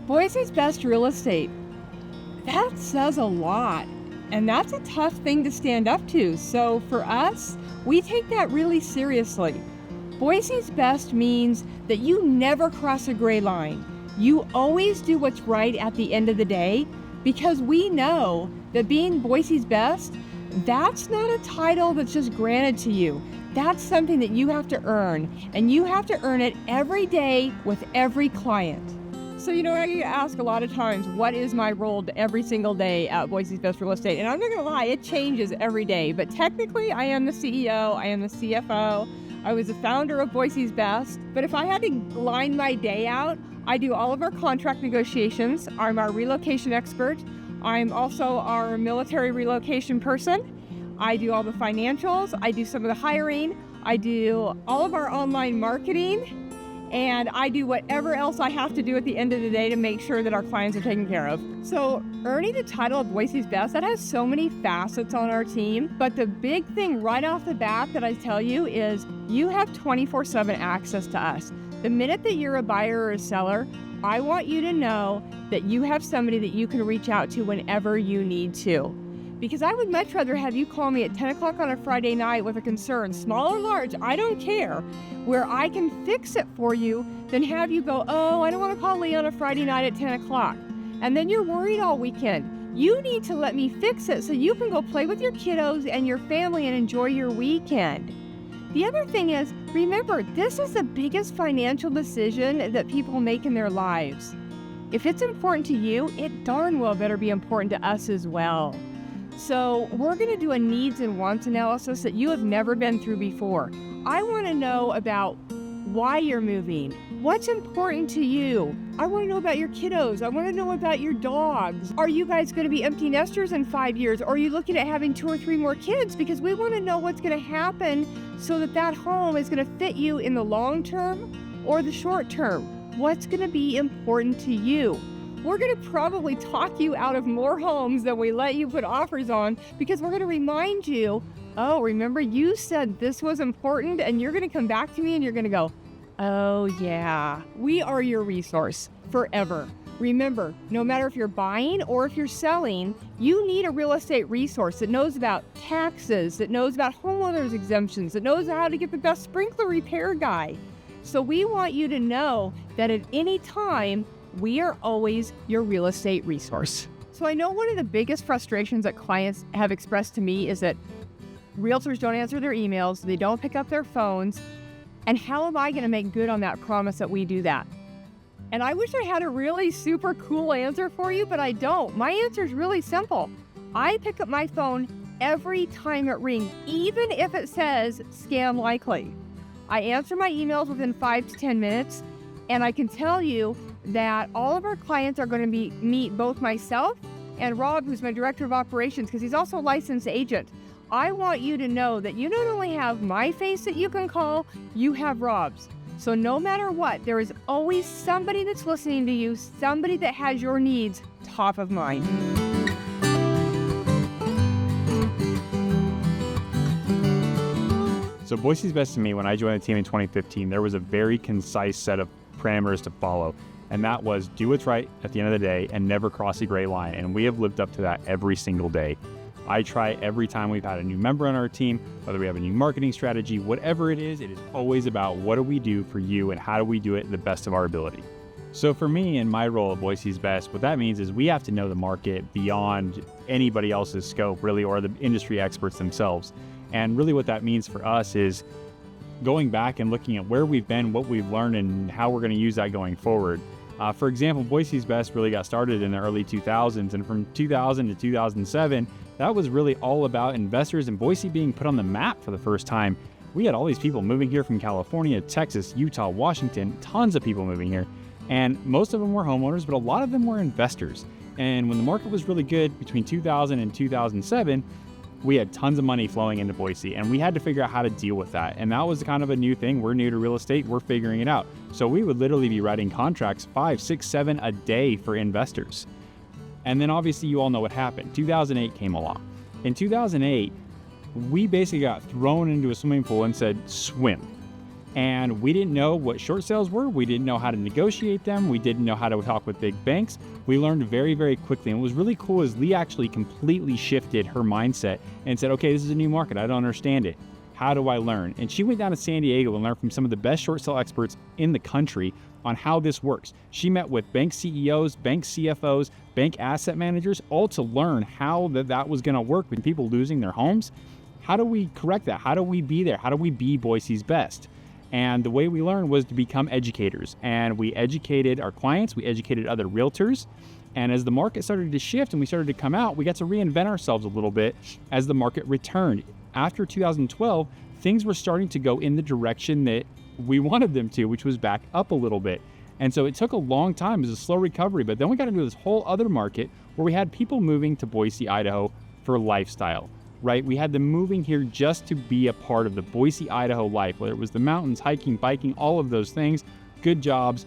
Boise's best real estate. That says a lot, and that's a tough thing to stand up to. So for us, we take that really seriously. Boise's best means that you never cross a gray line. You always do what's right at the end of the day, because we know that being Boise's best, that's not a title that's just granted to you. That's something that you have to earn, and you have to earn it every day with every client. So, I get asked a lot of times, what is my role every single day at Boise's Best Real Estate? And I'm not gonna lie, it changes every day, but technically I am the CEO, I am the CFO, I was the founder of Boise's Best. But if I had to line my day out, I do all of our contract negotiations, I'm our relocation expert, I'm also our military relocation person, I do all the financials, I do some of the hiring, I do all of our online marketing, and I do whatever else I have to do at the end of the day to make sure that our clients are taken care of. So earning the title of Boise's Best, that has so many facets on our team. But the big thing right off the bat that I tell you is you have 24/7 access to us. The minute that you're a buyer or a seller, I want you to know that you have somebody that you can reach out to whenever you need to. Because I would much rather have you call me at 10 o'clock on a Friday night with a concern, small or large, I don't care, where I can fix it for you, than have you go, oh, I don't want to call Lee on a Friday night at 10 o'clock. And then you're worried all weekend. You need to let me fix it so you can go play with your kiddos and your family and enjoy your weekend. The other thing is, remember, this is the biggest financial decision that people make in their lives. If it's important to you, it darn well better be important to us as well. So we're going to do a needs and wants analysis that you have never been through before. I want to know about why you're moving, what's important to you. I want to know about your kiddos. I want to know about your dogs. Are you guys going to be empty nesters in 5 years? Or are you looking at having 2 or 3 more kids? Because we want to know what's going to happen so that that home is going to fit you in the long term or the short term. What's going to be important to you? We're going to probably talk you out of more homes than we let you put offers on, because we're going to remind you, oh, remember you said this was important, and you're going to come back to me and you're going to go, oh yeah, we are your resource forever. Remember, no matter if you're buying or if you're selling, you need a real estate resource that knows about taxes, that knows about homeowners exemptions, that knows how to get the best sprinkler repair guy. So we want you to know that at any time, we are always your real estate resource. So I know one of the biggest frustrations that clients have expressed to me is that realtors don't answer their emails, they don't pick up their phones, and how am I going to make good on that promise that we do that? And I wish I had a really super cool answer for you, but I don't. My answer is really simple. I pick up my phone every time it rings, even if it says scam likely. I answer my emails within 5 to 10 minutes, and I can tell you that all of our clients are going to meet both myself and Rob, who's my director of operations, because he's also a licensed agent. I want you to know that you not only have my face that you can call, you have Rob's. So no matter what, there is always somebody that's listening to you, somebody that has your needs top of mind. So Boise's Best to me, when I joined the team in 2015, there was a very concise set of parameters to follow. And that was do what's right at the end of the day and never cross a gray line. And we have lived up to that every single day. I try every time we've had a new member on our team, whether we have a new marketing strategy, whatever it is always about what do we do for you and how do we do it the best of our ability. So for me in my role at Boise's Best, what that means is we have to know the market beyond anybody else's scope, really, or the industry experts themselves. And really what that means for us is going back and looking at where we've been, what we've learned, and how we're going to use that going forward. For example, Boise's Best really got started in the early 2000s, and from 2000 to 2007, that was really all about investors and Boise being put on the map for the first time. We had all these people moving here from California, Texas, Utah, Washington, tons of people moving here. And most of them were homeowners, but a lot of them were investors. And when the market was really good between 2000 and 2007, we had tons of money flowing into Boise, and we had to figure out how to deal with that. And that was kind of a new thing. We're new to real estate. We're figuring it out. So we would literally be writing contracts 5, 6, 7 a day for investors. And then obviously you all know what happened. 2008 came along. In 2008, we basically got thrown into a swimming pool and said, swim. And we didn't know what short sales were. We didn't know how to negotiate them. We didn't know how to talk with big banks. We learned very, very quickly. And what was really cool is Lee actually completely shifted her mindset and said, okay, this is a new market. I don't understand it. How do I learn? And she went down to San Diego and learned from some of the best short sale experts in the country on how this works. She met with bank CEOs, bank CFOs, bank asset managers, all to learn how that was going to work with people losing their homes. How do we correct that? How do we be there? How do we be Boise's best? And the way we learned was to become educators. And we educated our clients, we educated other realtors. And as the market started to shift and we started to come out, we got to reinvent ourselves a little bit as the market returned. After 2012, things were starting to go in the direction that we wanted them to, which was back up a little bit. And so it took a long time. It was a slow recovery. But then we got into this whole other market where we had people moving to Boise, Idaho for lifestyle. Right? We had them moving here just to be a part of the Boise, Idaho life, whether it was the mountains, hiking, biking, all of those things, good jobs,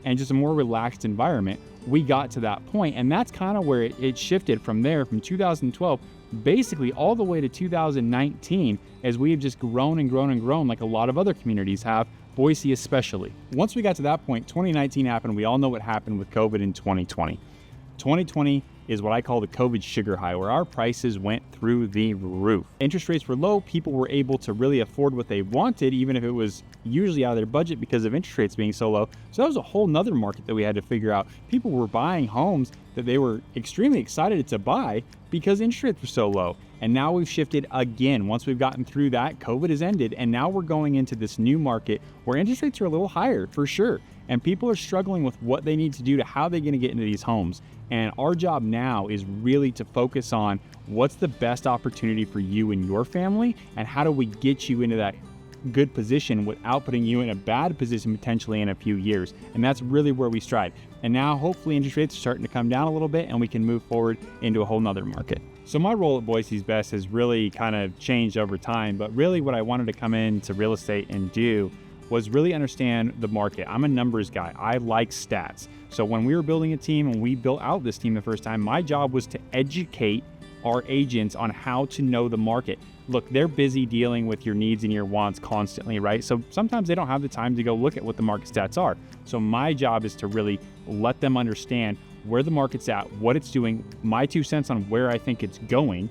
and just a more relaxed environment. We got to that point, and that's kind of where it shifted from there, from 2012, basically all the way to 2019, as we have just grown and grown and grown like a lot of other communities have, Boise especially. Once we got to that point, 2019 happened. We all know what happened with COVID in 2020. 2020 is what I call the COVID sugar high, where our prices went through the roof. Interest rates were low. People were able to really afford what they wanted, even if it was usually out of their budget because of interest rates being so low. So that was a whole nother market that we had to figure out. People were buying homes that they were extremely excited to buy because interest rates were so low. And now we've shifted again. Once we've gotten through that, COVID has ended, and now we're going into this new market where interest rates are a little higher for sure. And people are struggling with what they need to do to how they're going to get into these homes. And our job now is really to focus on what's the best opportunity for you and your family, and how do we get you into that good position without putting you in a bad position potentially in a few years. And that's really where we strive. And now hopefully interest rates are starting to come down a little bit and we can move forward into a whole nother market. So my role at Boise's Best has really kind of changed over time, but really what I wanted to come into real estate and do was really understand the market. I'm a numbers guy. I like stats. So when we were building a team and we built out this team the first time, my job was to educate our agents on how to know the market. Look, they're busy dealing with your needs and your wants constantly, right? So sometimes they don't have the time to go look at what the market stats are. So my job is to really let them understand where the market's at, what it's doing, my 2 cents on where I think it's going,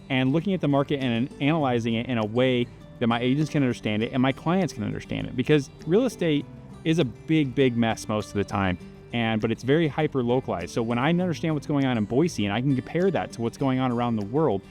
and looking at the market and analyzing it in a way that my agents can understand it and my clients can understand it. Because real estate is a big, big mess most of the time. But it's very hyper localized. So when I understand what's going on in Boise and I can compare that to what's going on around the world,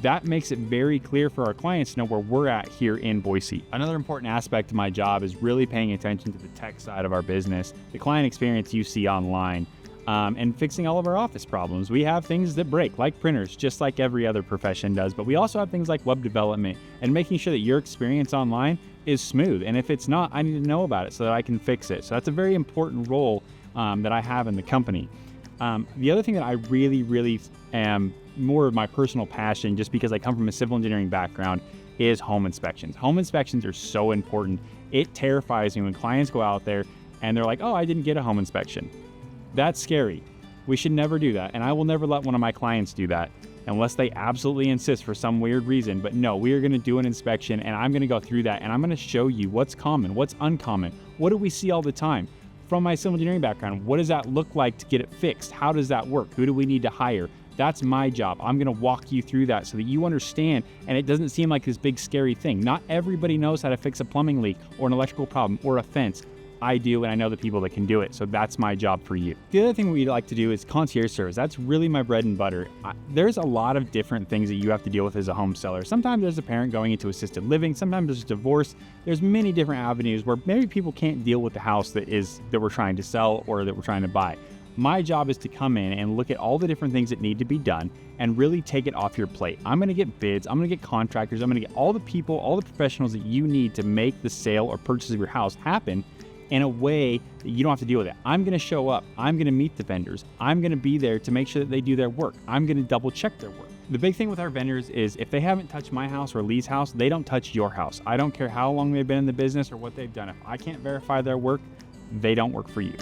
that makes it very clear for our clients to know where we're at here in Boise. Another important aspect of my job is really paying attention to the tech side of our business, the client experience you see online, and fixing all of our office problems. We have things that break, like printers, just like every other profession does, but we also have things like web development and making sure that your experience online is smooth. And if it's not, I need to know about it so that I can fix it. So that's a very important role that I have in the company. The other thing that I really am more of my personal passion, just because I come from a civil engineering background, is home inspections. Home inspections are so important. It terrifies me when clients go out there and they're like, oh, I didn't get a home inspection. That's scary. We should never do that. And I will never let one of my clients do that unless they absolutely insist for some weird reason. But no, we are going to do an inspection and I'm going to go through that and I'm going to show you what's common, what's uncommon. What do we see all the time? From my civil engineering background, what does that look like to get it fixed? How does that work? Who do we need to hire? That's my job. I'm going to walk you through that so that you understand and it doesn't seem like this big scary thing. Not everybody knows how to fix a plumbing leak or an electrical problem or a fence. I do, and I know the people that can do it. So that's my job for you. The other thing we like to do is concierge service. That's really my bread and butter. There's a lot of different things that you have to deal with as a home seller. Sometimes there's a parent going into assisted living. Sometimes there's divorce. There's many different avenues where maybe people can't deal with the house that we're trying to sell or that we're trying to buy. My job is to come in and look at all the different things that need to be done and really take it off your plate. I'm going to get bids. I'm going to get contractors. I'm going to get all the people, all the professionals that you need to make the sale or purchase of your house happen in a way that you don't have to deal with it. I'm going to show up. I'm going to meet the vendors. I'm going to be there to make sure that they do their work. I'm going to double check their work. The big thing with our vendors is if they haven't touched my house or Lee's house, they don't touch your house. I don't care how long they've been in the business or what they've done. If I can't verify their work, they don't work for you.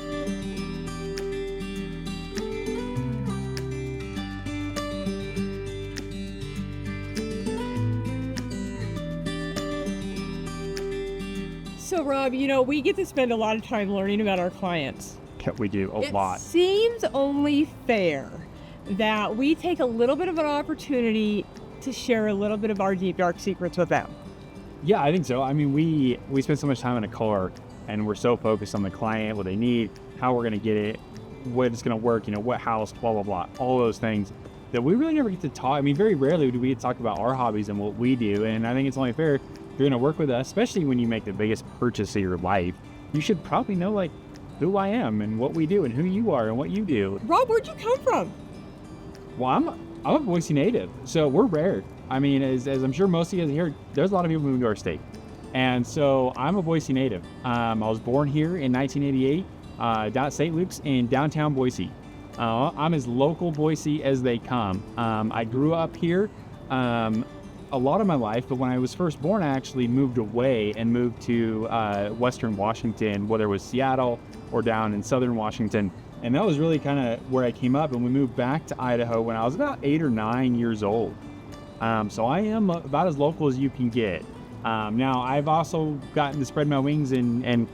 So, Rob, we get to spend a lot of time learning about our clients. We do a lot. It seems only fair that we take a little bit of an opportunity to share a little bit of our deep, dark secrets with them. Yeah, I think so. I mean, we spend so much time in a car, and we're so focused on the client, what they need, how we're going to get it, what it's going to work, what house, blah, blah, blah, all those things that we really never get to talk. I mean, very rarely do we get to talk about our hobbies and what we do. And I think it's only fair if you're going to work with us, especially when you make the biggest purchase of your life, you should probably know like who I am and what we do and who you are and what you do. Rob, where'd you come from? Well, I'm a Boise native, so we're rare. I mean, as I'm sure most of you guys here, there's a lot of people moving to our state. And so I'm a Boise native. I was born here in 1988, down at St. Luke's in downtown Boise. I'm as local Boise as they come. I grew up here a lot of my life, but when I was first born, I actually moved away and moved to Western Washington, whether it was Seattle or down in Southern Washington. And that was really kind of where I came up, and we moved back to Idaho when I was about 8 or 9 years old. So I am about as local as you can get. Now, I've also gotten to spread my wings and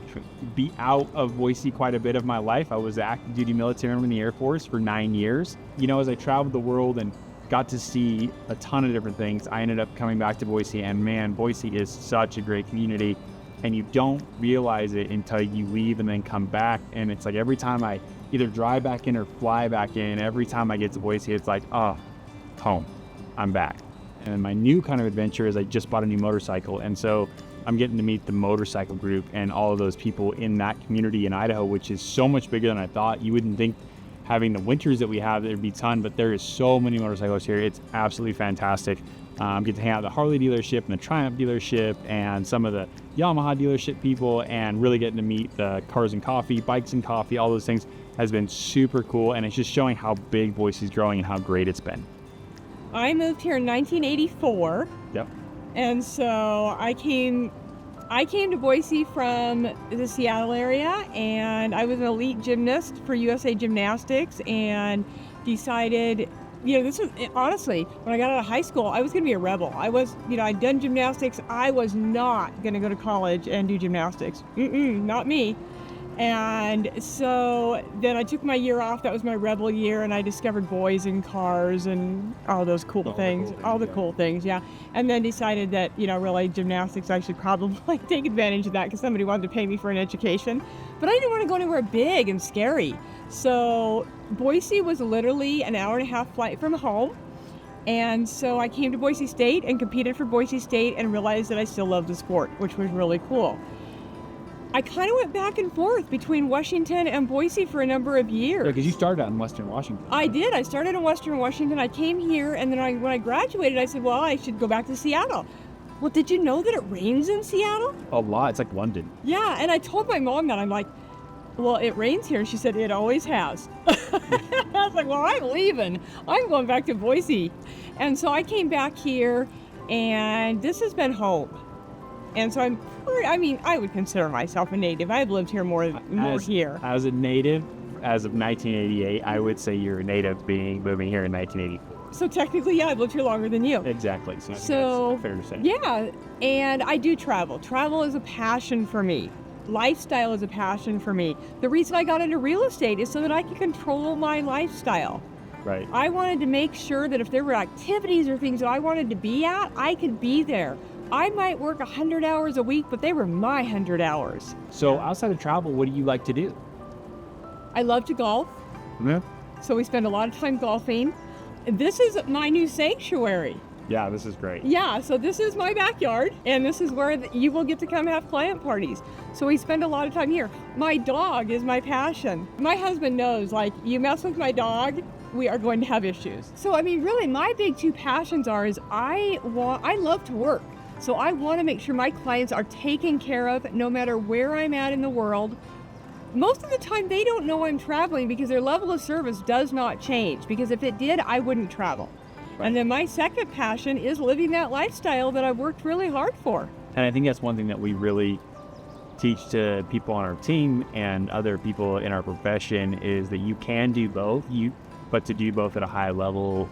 be out of Boise quite a bit of my life. I was an active duty military member in the Air Force for 9 years. As I traveled the world and got to see a ton of different things, I ended up coming back to Boise, and man, Boise is such a great community, and you don't realize it until you leave and then come back. And it's like every time I either drive back in or fly back in, every time I get to Boise, it's like, oh, home, I'm back. And my new kind of adventure is I just bought a new motorcycle, and so I'm getting to meet the motorcycle group and all of those people in that community in Idaho, which is so much bigger than I thought. You wouldn't think having the winters that we have, there'd be a ton, but there is so many motorcyclists here. It's absolutely fantastic. Get to hang out at the Harley dealership and the Triumph dealership and some of the Yamaha dealership people, and really getting to meet the Cars and Coffee, Bikes and Coffee, all those things has been super cool. And it's just showing how big Boise's growing and how great it's been. I moved here in 1984. Yep. And so I came to Boise from the Seattle area, and I was an elite gymnast for USA Gymnastics, and decided, this was, honestly, when I got out of high school, I was going to be a rebel. I'd done gymnastics. I was not going to go to college and do gymnastics. Not me. And so then I took my year off. That was my rebel year, and I discovered boys and cars and all those cool things. Cool things, yeah. And then decided that, really gymnastics, I should probably take advantage of that because somebody wanted to pay me for an education. But I didn't want to go anywhere big and scary. So Boise was literally an hour and a half flight from home. And so I came to Boise State and competed for Boise State and realized that I still loved the sport, which was really cool. I kind of went back and forth between Washington and Boise for a number of years. Yeah, because you started out in Western Washington. I did. I started in Western Washington. I came here, and then when I graduated, I said, well, I should go back to Seattle. Well, did you know that it rains in Seattle? A lot. It's like London. Yeah, and I told my mom that. I'm like, well, it rains here. She said, it always has. I was like, well, I'm leaving. I'm going back to Boise. And so I came back here, and this has been home. And so I would consider myself a native. I've lived here more here. As a native, as of 1988, I would say you're a native moving here in 1984. So technically, yeah, I've lived here longer than you. Exactly. So that's fair to say. Yeah, and I do travel. Travel is a passion for me. Lifestyle is a passion for me. The reason I got into real estate is so that I could control my lifestyle. Right. I wanted to make sure that if there were activities or things that I wanted to be at, I could be there. I might work 100 hours a week, but they were my 100 hours. So outside of travel, what do you like to do? I love to golf. Yeah. So we spend a lot of time golfing. This is my new sanctuary. Yeah, this is great. Yeah, so this is my backyard, and this is where you will get to come have client parties. So we spend a lot of time here. My dog is my passion. My husband knows, you mess with my dog, we are going to have issues. So, really, my big two passions I love to work. So I want to make sure my clients are taken care of no matter where I'm at in the world. Most of the time, they don't know I'm traveling because their level of service does not change, because if it did, I wouldn't travel. Right. And then my second passion is living that lifestyle that I've worked really hard for. And I think that's one thing that we really teach to people on our team and other people in our profession is that you can do both, but to do both at a high level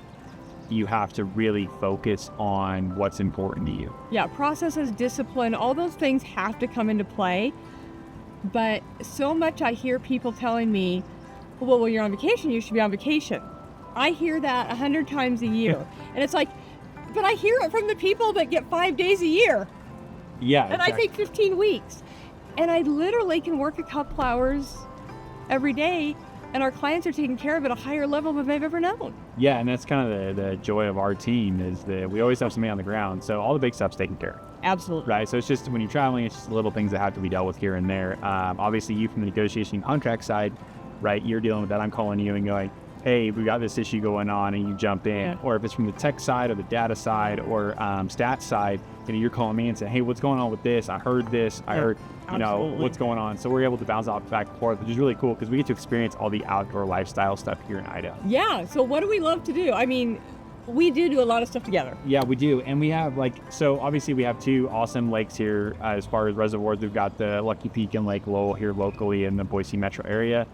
you have to really focus on what's important to you. Yeah, processes, discipline, all those things have to come into play. But so much I hear people telling me, well, when you're on vacation, you should be on vacation. I hear that 100 times a year. And it's like, but I hear it from the people that get 5 days a year. Yeah. And I take 15 weeks. And I literally can work a couple hours every day, and our clients are taken care of at a higher level than they've ever known. Yeah, and that's kind of the joy of our team is that we always have somebody on the ground. So all the big stuff's taken care of. Absolutely. Right. So it's just when you're traveling, it's just little things that have to be dealt with here and there. Obviously, you from the negotiation contract side, right? You're dealing with that. I'm calling you and going, hey, we got this issue going on, and you jump in. Yeah. Or if it's from the tech side or the data side or stats side, you're calling me and saying, hey, what's going on with this? I heard this. I heard, what's going on. So we're able to bounce off back and forth, which is really cool because we get to experience all the outdoor lifestyle stuff here in Idaho. Yeah. So what do we love to do? I mean, we do a lot of stuff together. Yeah, we do. And we have so obviously we have 2 awesome lakes here as far as reservoirs. We've got the Lucky Peak and Lake Lowell here locally in the Boise metro area,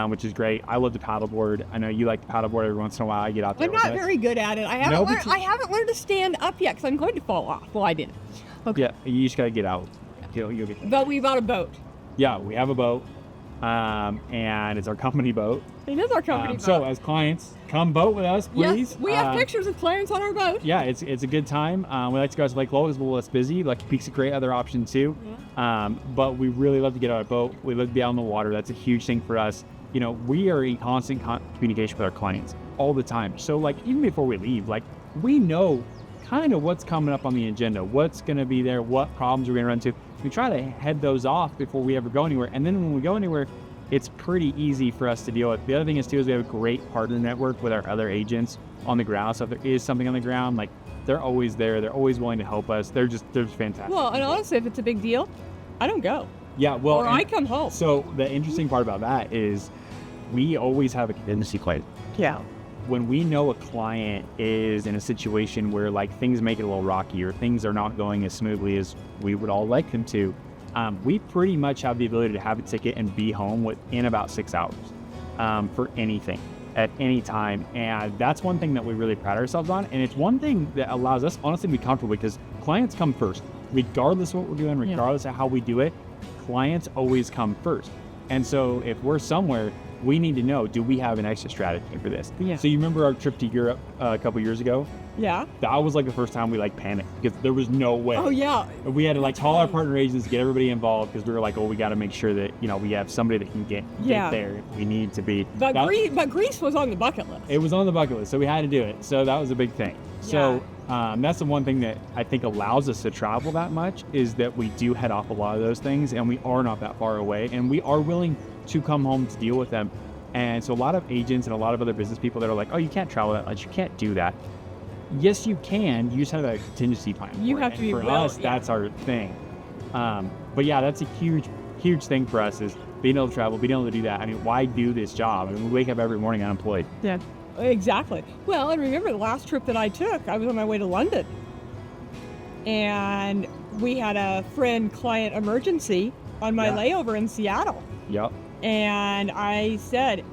which is great. I love to paddleboard. I know you like to paddleboard every once in a while. I get out there. I'm not very good at it. I haven't learned to stand up yet because I'm going to fall off. Well, I didn't. Okay. Yeah, you just got to get out. You'll get there. But we bought a boat. Yeah, we have a boat, and it's our company boat. It is our company boat. So as clients, come boat with us, please. Yes, we have pictures of clients on our boat. Yeah, it's a good time. We like to go to Lake Lowell because we're less busy. Lucky Peak's a great other option too. Yeah. But we really love to get on a boat. We love to be out on the water. That's a huge thing for us. We are in constant communication with our clients all the time. So even before we leave, we know kind of what's coming up on the agenda, what's going to be there, what problems we're going to run into. We try to head those off before we ever go anywhere. And then when we go anywhere, it's pretty easy for us to deal with. The other thing is we have a great partner network with our other agents on the ground. So if there is something on the ground, they're always there. They're always willing to help us. They're just fantastic. Well, and honestly, if it's a big deal, I don't go. Yeah, well, or I come home. So the interesting part about that is we always have a contingency plan. Yeah. When we know a client is in a situation where things make it a little rocky or things are not going as smoothly as we would all like them to, we pretty much have the ability to have a ticket and be home within about 6 hours for anything at any time. And that's one thing that we really pride ourselves on. And it's one thing that allows us honestly to be comfortable because clients come first, regardless of what we're doing, regardless of how we do it, clients always come first. And so if we're somewhere, we need to know, do we have an exit strategy for this? Yeah. So you remember our trip to Europe a couple years ago? Yeah. That was the first time we panicked because there was no way. Oh yeah. We had to call our partner agents, get everybody involved because we were we got to make sure that we have somebody that can get there if we need to be. But Greece was on the bucket list. It was on the bucket list, so we had to do it. So that was a big thing. Yeah. So that's the one thing that I think allows us to travel that much is that we do head off a lot of those things and we are not that far away and we are willing to come home to deal with them. And so a lot of agents and a lot of other business people that are oh, you can't travel that much, you can't do that. Yes, you can. You just have a contingency plan. You have to be for us, that's our thing. But yeah, that's a huge thing for us is being able to travel, being able to do that. I mean, why do this job? I mean, we wake up every morning unemployed. Yeah, exactly. Well, and remember the last trip that I took, I was on my way to London. And we had a client emergency on my layover in Seattle. Yep. And I said,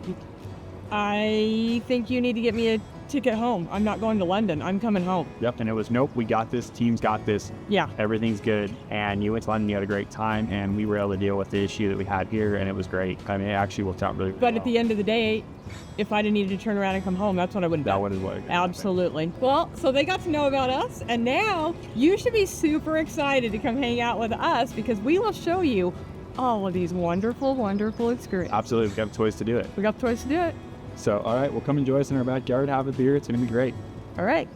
I think you need to get me a ticket home. I'm not going to London. I'm coming home. Yep. And it was, nope, we got this. Team's got this. Yeah. Everything's good. And you went to London, you had a great time, and we were able to deal with the issue that we had here, and it was great. I mean, it actually worked out really well. But at the end of the day, if I'd have needed to turn around and come home, that's what I would have done. That would have what. Absolutely. Well, so they got to know about us, and now you should be super excited to come hang out with us because we will show you all of these wonderful, wonderful experiences. Absolutely. We've got toys to do it. We got toys to do it. So, all right, well, come and join us in our backyard, have a beer. It's going to be great. All right.